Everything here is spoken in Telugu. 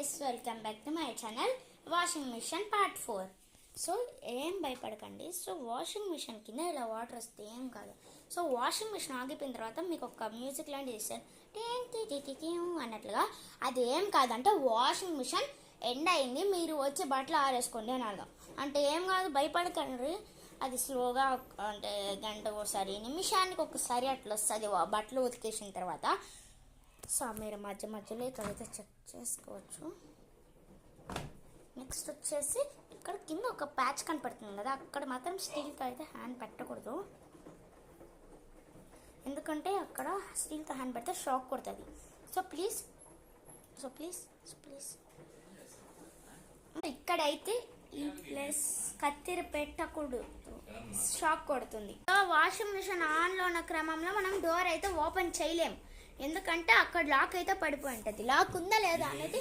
Guys, welcome back to my channel washing machine part 4. So ఏం భయపడకండి. సో వాషింగ్ మిషన్ కింద ఇలా వాటర్ వస్తే ఏం కాదు. సో వాషింగ్ మిషన్ ఆగిపోయిన తర్వాత మీకు ఒక మ్యూజిక్ లాంటి చేస్తారు అన్నట్లుగా. అది ఏం కాదంటే వాషింగ్ మిషన్ ఎండ్ అయింది, మీరు వచ్చి బట్టలు ఆరేసుకోండి అని అర్థం. అంటే ఏం కాదు, భయపడకండి. అది స్లోగా అంటే గంట ఒకసారి నిమిషానికి ఒకసారి అట్లా వస్తుంది బట్టలు ఉతికేసిన తర్వాత. సో మీరు మధ్య మధ్యలో ఇక్కడైతే చెక్ చేసుకోవచ్చు. నెక్స్ట్ వచ్చేసి ఇక్కడ కింద ఒక ప్యాచ్ కనపడుతుంది కదా, అక్కడ మాత్రం స్టీల్తో అయితే హ్యాండ్ పెట్టకూడదు. ఎందుకంటే అక్కడ స్టీల్తో హ్యాండ్ పెడితే షాక్ కొడుతుంది. సో ప్లీజ్ ఇక్కడైతే ఈ ప్లేస్ కత్తిరి పెట్టకూడదు, షాక్ కొడుతుంది. సో వాషింగ్ మిషన్ ఆన్లో ఉన్న క్రమంలో మనం డోర్ అయితే ఓపెన్ చేయలేం, ఎందుకంటే అక్కడ లాక్ అయితే పడిపోయి ఉంటుంది. లాక్ ఉందా లేదా అనేది